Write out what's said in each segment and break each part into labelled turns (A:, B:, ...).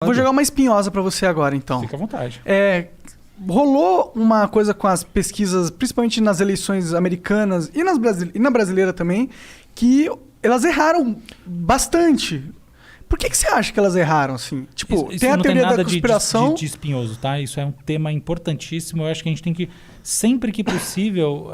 A: Vou jogar uma espinhosa pra você agora, então.
B: Fica à vontade.
A: Rolou uma coisa com as pesquisas, principalmente nas eleições americanas e na brasileira também, que elas erraram bastante. Por que você acha que elas erraram, assim? Tipo,
B: Isso
A: tem a
B: não
A: teoria
B: tem nada
A: da conspiração...
B: de espinhoso, tá? Isso é um tema importantíssimo. Eu acho que a gente tem que, sempre que possível,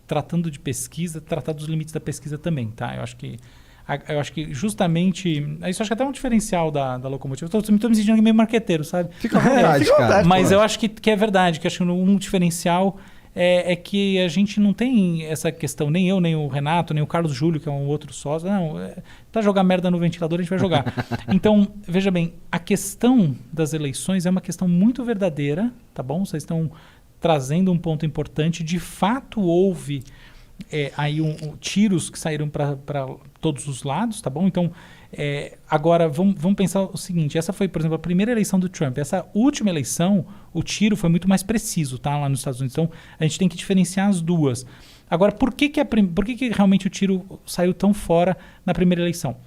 B: tratando de pesquisa, tratar dos limites da pesquisa também, tá? Eu acho que justamente... Isso acho que até é um diferencial da Locomotiva. Estou me sentindo meio marqueteiro, sabe?
C: Fica à vontade, cara.
B: Mas eu acho que é verdade, que acho que um diferencial é que a gente não tem essa questão, nem eu, nem o Renato, nem o Carlos Júlio, que é um outro sócio. Não, para jogar merda no ventilador, a gente vai jogar. Então, veja bem, a questão das eleições é uma questão muito verdadeira, tá bom? Vocês estão trazendo um ponto importante. De fato, houve aí tiros que saíram para todos os lados, tá bom? Então, agora vamos pensar o seguinte: essa foi, por exemplo, a primeira eleição do Trump. Essa última eleição, o tiro foi muito mais preciso, tá? Lá nos Estados Unidos. Então, a gente tem que diferenciar as duas. Agora, por que realmente o tiro saiu tão fora na primeira eleição?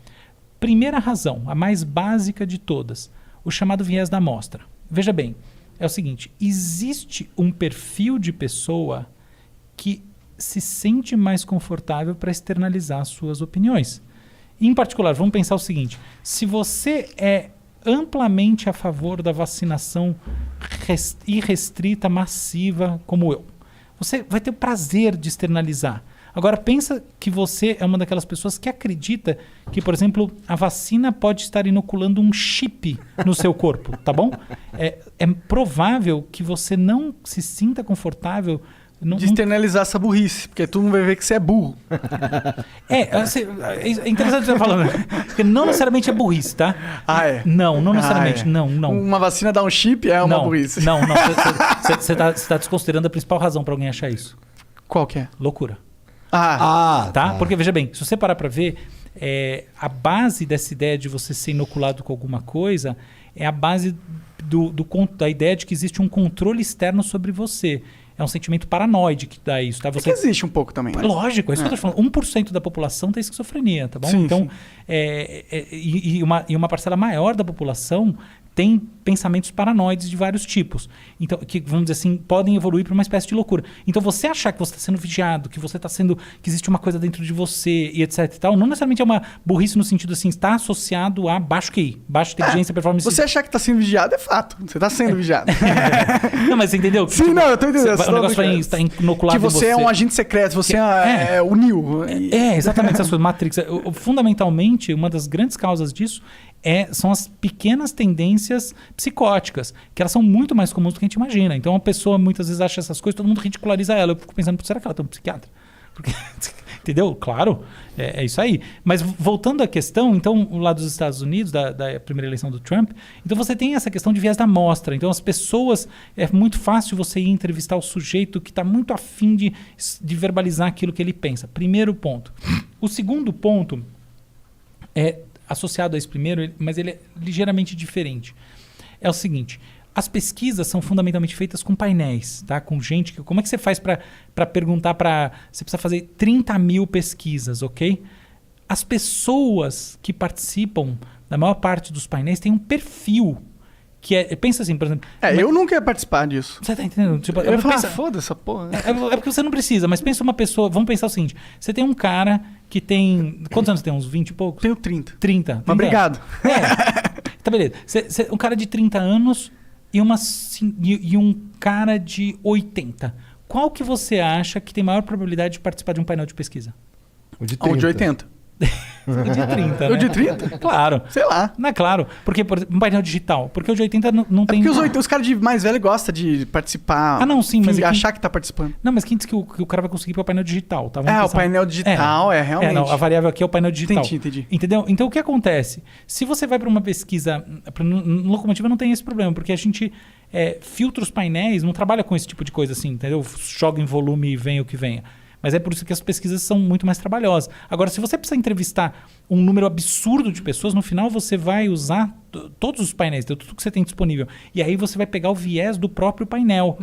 B: Primeira razão, a mais básica de todas, o chamado viés da amostra. Veja bem, é o seguinte: existe um perfil de pessoa que se sente mais confortável para externalizar suas opiniões. Em particular, vamos pensar o seguinte: se você é amplamente a favor da vacinação irrestrita, massiva, como eu, você vai ter o prazer de externalizar. Agora, pensa que você é uma daquelas pessoas que acredita que, por exemplo, a vacina pode estar inoculando um chip no seu corpo, tá bom? É provável que você não se sinta confortável
A: de externalizar essa burrice, porque todo mundo vai ver que você é burro.
B: É interessante o que você está falando, porque não necessariamente é burrice, tá? Não necessariamente, não.
A: Uma vacina dar um chip é uma burrice.
B: Não. Você tá desconsiderando a principal razão para alguém achar isso.
A: Qual que é?
B: Loucura.
A: Tá.
B: Porque, veja bem, se você parar para ver, a base dessa ideia de você ser inoculado com alguma coisa é a base da ideia de que existe um controle externo sobre você. É um sentimento paranoide que dá isso, tá?
A: Que existe um pouco também. Mas...
B: Lógico, é isso que eu estou falando. 1% da população tem esquizofrenia, tá bom?
A: Sim,
B: então,
A: sim.
B: Uma parcela maior da população tem pensamentos paranoides de vários tipos. Então, que, vamos dizer assim, podem evoluir para uma espécie de loucura. Então, você achar que você está sendo vigiado, que existe uma coisa dentro de você e etc e tal, não necessariamente é uma burrice no sentido assim, está associado a baixo QI, baixa inteligência, performance...
A: Você achar que está sendo vigiado é fato. Você está sendo vigiado.
B: Não, mas você entendeu?
A: Sim, não, eu estou entendendo.
B: O negócio está inoculado
A: que você é um agente secreto, você é o Neo.
B: Exatamente, essas coisas. Matrix. Fundamentalmente, uma das grandes causas disso são as pequenas tendências psicóticas, que elas são muito mais comuns do que a gente imagina. Então, a pessoa muitas vezes acha essas coisas, todo mundo ridiculariza ela. Eu fico pensando, será que ela tem um psiquiatra? Porque, entendeu? Claro, é isso aí. Mas voltando à questão, então, lá dos Estados Unidos, da primeira eleição do Trump, então você tem essa questão de viés da amostra. Então, as pessoas, é muito fácil você ir entrevistar o sujeito que está muito afim de verbalizar aquilo que ele pensa. Primeiro ponto. O segundo ponto é associado a esse primeiro, mas ele é ligeiramente diferente. É o seguinte: as pesquisas são fundamentalmente feitas com painéis, tá? Com gente que... Como é que você faz para perguntar para... Você precisa fazer 30 mil pesquisas, ok? As pessoas que participam da maior parte dos painéis têm um perfil que é... Pensa assim, por exemplo...
A: eu nunca ia participar disso.
B: Você tá entendendo? Tipo,
A: eu ia falar, foda-se essa porra.
B: É porque você não precisa, mas pensa uma pessoa... Vamos pensar o seguinte: você tem um cara que tem... Quantos anos você tem? Uns 20 e pouco?
A: Tenho 30.
B: 30.
A: Mas obrigado.
B: Tá, beleza. Um cara de 30 anos e um cara de 80. Qual que você acha que tem maior probabilidade de participar de um painel de pesquisa?
C: O de 30.
A: O de 80.
B: O de 30, né?
A: O de 30?
B: Claro.
A: Sei lá.
B: Não é claro. Porque, por exemplo, um painel digital. Porque o de 80 não tem...
A: Porque os caras de mais velho gostam de participar.
B: Não, sim. Mas
A: achar que tá participando.
B: Não, mas quem disse que o cara vai conseguir para o painel digital? Tá?
A: O painel digital, realmente.
B: A variável aqui é o painel digital.
A: Entendi.
B: Entendeu? Então, o que acontece? Se você vai para uma pesquisa... No Locomotiva não tem esse problema, porque a gente filtra os painéis, não trabalha com esse tipo de coisa assim, entendeu? Joga em volume e vem o que venha. Mas é por isso que as pesquisas são muito mais trabalhosas. Agora, se você precisa entrevistar um número absurdo de pessoas, no final você vai usar todos os painéis, tudo que você tem disponível. E aí você vai pegar o viés do próprio painel.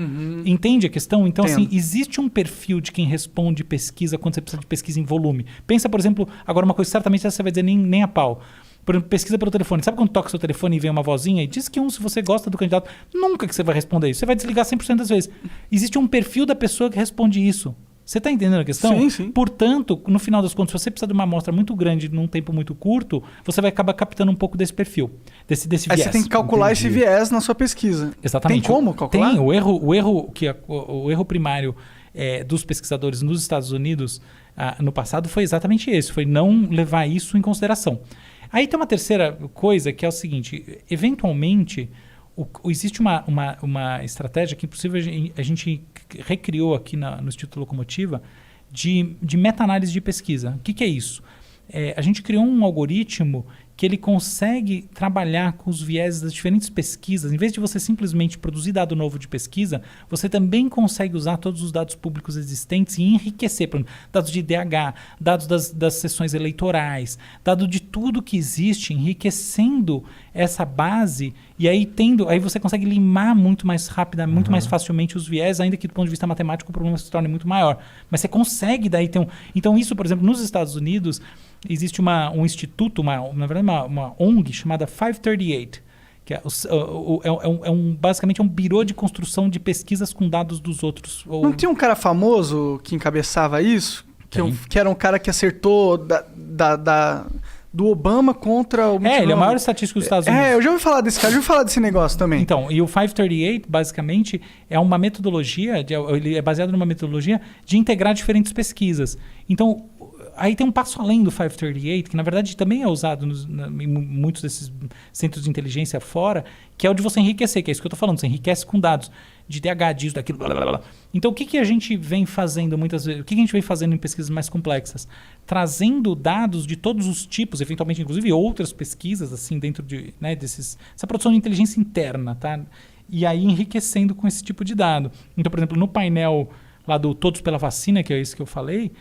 B: Entende a questão? Então, assim, existe um perfil de quem responde pesquisa quando você precisa de pesquisa em volume. Pensa, por exemplo, agora uma coisa, certamente você vai dizer nem a pau. Por exemplo, pesquisa pelo telefone. Sabe quando toca seu telefone e vem uma vozinha e diz que se você gosta do candidato, nunca que você vai responder isso. Você vai desligar 100% das vezes. Existe um perfil da pessoa que responde isso. Você está entendendo a questão?
A: Sim, sim.
B: Portanto, no final das contas, se você precisa de uma amostra muito grande num tempo muito curto, você vai acabar captando um pouco desse perfil, desse
A: Aí
B: viés.
A: você tem que calcular esse viés na sua pesquisa.
B: Exatamente.
A: Tem como calcular?
B: Tem. O erro primário dos pesquisadores nos Estados Unidos no passado foi exatamente esse, foi não levar isso em consideração. Aí tem uma terceira coisa que é o seguinte, eventualmente existe uma estratégia que inclusive a gente recriou aqui no Instituto Locomotiva de meta-análise de pesquisa. O que é isso? A gente criou um algoritmo que ele consegue trabalhar com os vieses das diferentes pesquisas. Em vez de você simplesmente produzir dado novo de pesquisa, você também consegue usar todos os dados públicos existentes e enriquecer, por exemplo, dados de IDH, dados das sessões eleitorais, dado de tudo que existe, enriquecendo essa base e aí você consegue limar muito mais rápida, muito mais facilmente os viés, ainda que do ponto de vista matemático o problema se torne muito maior. Mas você consegue daí ter Então isso, por exemplo, nos Estados Unidos existe um instituto, na verdade uma ONG chamada 538, que basicamente é um birô de construção de pesquisas com dados dos outros.
A: Não tinha um cara famoso que encabeçava isso? Que era um cara que acertou do Obama contra o...
B: ele é o maior estatístico dos Estados Unidos.
A: Eu já ouvi falar desse cara, já ouvi falar desse negócio também.
B: Então, e o 538, basicamente, é uma metodologia, ele é baseado numa metodologia de integrar diferentes pesquisas. Então, aí tem um passo além do 538, que na verdade também é usado em muitos desses centros de inteligência fora, que é o de você enriquecer, que é isso que eu estou falando, você enriquece com dados de DH, disso, daquilo, blá, blá, blá. Então o que a gente vem fazendo muitas vezes, o que a gente vem fazendo em pesquisas mais complexas? Trazendo dados de todos os tipos, eventualmente inclusive outras pesquisas, assim, dentro de, essa produção de inteligência interna, tá? E aí enriquecendo com esse tipo de dado. Então, por exemplo, no painel lá do Todos pela Vacina, que é isso que eu falei,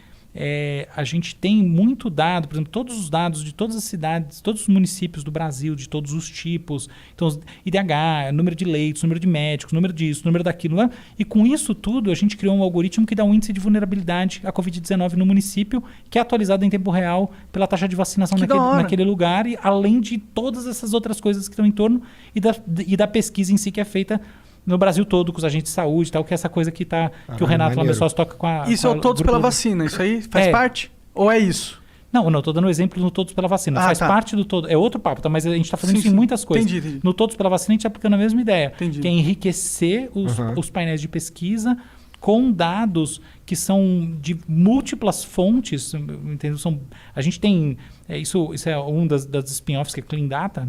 B: a gente tem muito dado, por exemplo, todos os dados de todas as cidades, todos os municípios do Brasil, de todos os tipos, então IDH, número de leitos, número de médicos, número disso, número daquilo, né? E com isso tudo a gente criou um algoritmo que dá um índice de vulnerabilidade à Covid-19 no município, que é atualizado em tempo real pela taxa de vacinação naquele lugar, e além de todas essas outras coisas que estão em torno e da pesquisa em si que é feita no Brasil todo, com os agentes de saúde e tal, que é essa coisa que o Renato Lamessós toca com a...
A: Isso é o Todos pela Vacina, isso aí faz parte? Ou é isso?
B: Não, estou dando exemplo no Todos pela Vacina. Faz parte do todo. É outro papo, tá? Mas a gente está fazendo isso em muitas coisas.
A: Entendi.
B: No Todos pela Vacina a gente está aplicando a mesma ideia, que é enriquecer os painéis de pesquisa com dados que são de múltiplas fontes, entendeu? A gente tem, isso é um das spin-offs, que é Clean Data,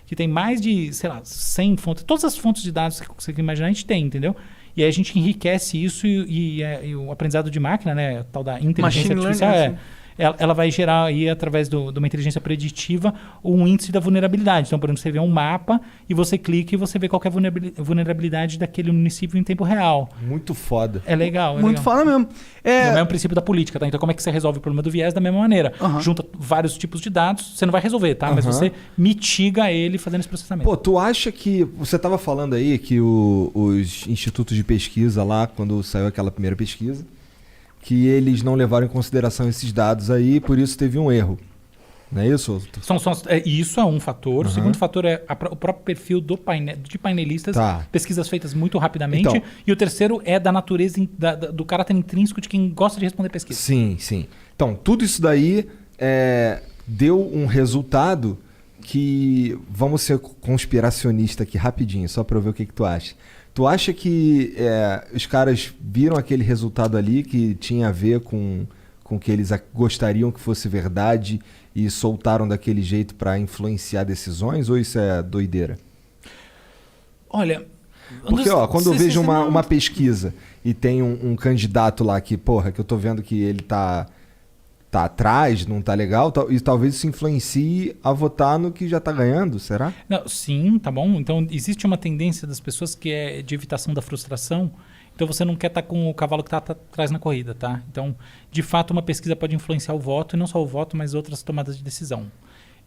B: que tem mais de, 100 fontes. Todas as fontes de dados que você imaginar a gente tem, entendeu? E aí a gente enriquece isso e o aprendizado de máquina, né, a tal da inteligência artificial, ela vai gerar aí, através de uma inteligência preditiva, um índice da vulnerabilidade. Então, por exemplo, você vê um mapa e você clica e você vê qual que é a vulnerabilidade daquele município em tempo real.
C: Muito foda.
B: É legal.
A: Muito foda mesmo.
B: É o mesmo princípio da política, tá? Então, como é que você resolve o problema do viés da mesma maneira? Junta vários tipos de dados, você não vai resolver, tá? Mas você mitiga ele fazendo esse processamento.
C: Pô, tu acha que... Você estava falando aí que os institutos de pesquisa lá, quando saiu aquela primeira pesquisa, que eles não levaram em consideração esses dados aí, por isso teve um erro. Não é isso?
B: Isso é um fator. O segundo fator é o próprio perfil de painelistas, pesquisas feitas muito rapidamente. Então, e o terceiro é da natureza, do caráter intrínseco de quem gosta de responder pesquisa.
C: Sim. Então, tudo isso daí deu um resultado que... Vamos ser conspiracionista aqui rapidinho, só para eu ver o que tu acha. Tu acha que os caras viram aquele resultado ali que tinha a ver com o que eles gostariam que fosse verdade e soltaram daquele jeito para influenciar decisões, ou isso é doideira?
B: Olha...
C: Porque quando eu vejo uma pesquisa e tem um candidato lá que eu tô vendo que ele tá atrás, não tá legal, e talvez isso influencie a votar no que já tá ganhando, será?
B: Não, sim, tá bom. Então, existe uma tendência das pessoas que é de evitação da frustração. Então, você não quer estar com o cavalo que tá atrás na corrida, tá? Então, de fato, uma pesquisa pode influenciar o voto, e não só o voto, mas outras tomadas de decisão.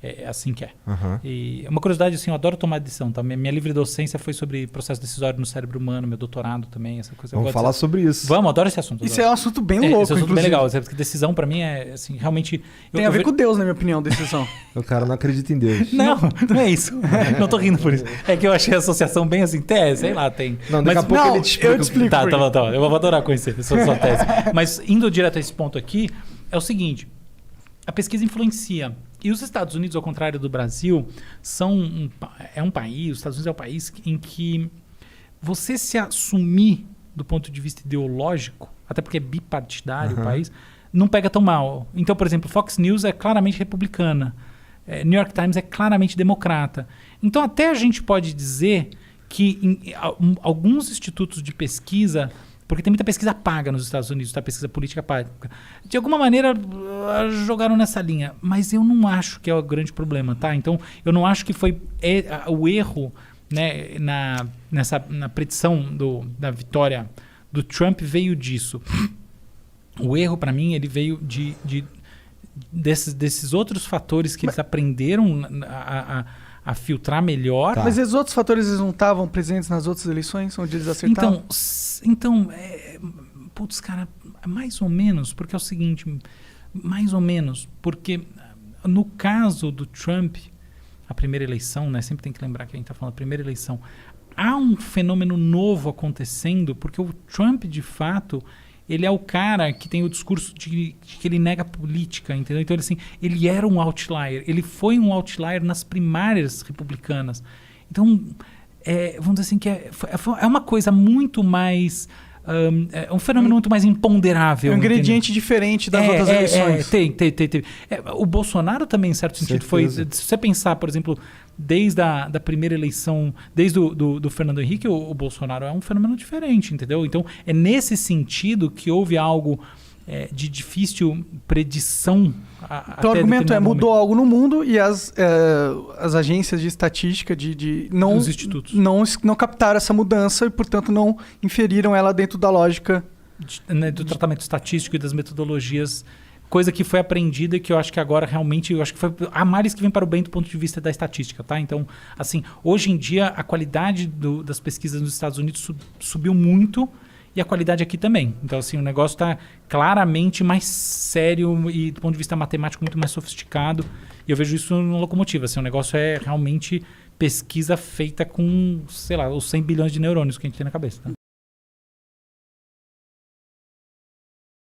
B: É assim que é.
C: Aham.
B: E uma curiosidade, assim, eu adoro tomar decisão. Tá? Minha livre docência foi sobre processo decisório no cérebro humano, meu doutorado também, essa coisa.
C: Vamos falar sobre isso.
B: Vamos, adoro esse assunto.
A: Isso é um assunto bem louco,
B: esse é um assunto bem
A: inclusive.
B: legal. Porque decisão, pra mim, é assim, realmente...
A: Tem a ver com Deus, na minha opinião, decisão.
C: O cara não acredita em Deus.
B: Não é isso. Não tô rindo por isso. É que eu achei a associação bem assim, sei lá, tem.
C: Não, daqui a pouco
A: não,
C: ele te explica.
A: eu te explico.
B: Tá,
A: por quê.
B: tá. Eu vou adorar conhecer a sua tese. Mas indo direto a esse ponto aqui, é o seguinte: a pesquisa influencia. E os Estados Unidos, ao contrário do Brasil, é um país, os Estados Unidos é um país em que você se assumir do ponto de vista ideológico, até porque é bipartidário o país, não pega tão mal. Então, por exemplo, Fox News é claramente republicana. New York Times é claramente democrata. Então, até a gente pode dizer que em alguns institutos de pesquisa, porque tem muita pesquisa paga nos Estados Unidos, tá? Pesquisa política paga. De alguma maneira, jogaram nessa linha. Mas eu não acho que é o grande problema, tá? Então, eu não acho que foi o erro, né, na predição da vitória do Trump veio disso. O erro, para mim, ele veio desses outros fatores que eles aprenderam a filtrar melhor.
C: Tá.
A: Mas esses outros fatores eles não estavam presentes nas outras eleições, onde eles acertaram?
B: Então, putz, cara, mais ou menos, porque é o seguinte, mais ou menos, porque no caso do Trump, a primeira eleição, né, sempre tem que lembrar que a gente está falando da primeira eleição, há um fenômeno novo acontecendo, porque o Trump, de fato, ele é o cara que tem o discurso de que ele nega a política, entendeu? Então, ele era um outlier. Ele foi um outlier nas primárias republicanas. Então, vamos dizer assim, que é uma coisa muito mais... é um fenômeno muito mais imponderável.
A: É um ingrediente diferente das outras eleições.
B: Tem. O Bolsonaro também, em certo sentido, foi... Se você pensar, por exemplo, desde da primeira eleição, desde do Fernando Henrique, o Bolsonaro é um fenômeno diferente, entendeu? Então, é nesse sentido que houve algo de difícil predição.
A: Então, o argumento mudou algo no mundo e as agências de estatística
B: os institutos
A: não captaram essa mudança e, portanto, não inferiram ela dentro da lógica
B: do tratamento estatístico e das metodologias, coisa que foi aprendida e que eu acho que agora realmente, eu acho que foi a males que vem para o bem do ponto de vista da estatística, tá? Então, assim, hoje em dia a qualidade das pesquisas nos Estados Unidos subiu muito e a qualidade aqui também. Então, assim, o negócio está claramente mais sério e do ponto de vista matemático muito mais sofisticado. E eu vejo isso no Locomotiva. Assim, o negócio é realmente pesquisa feita com, sei lá, os 100 bilhões de neurônios que a gente tem na cabeça. Tá?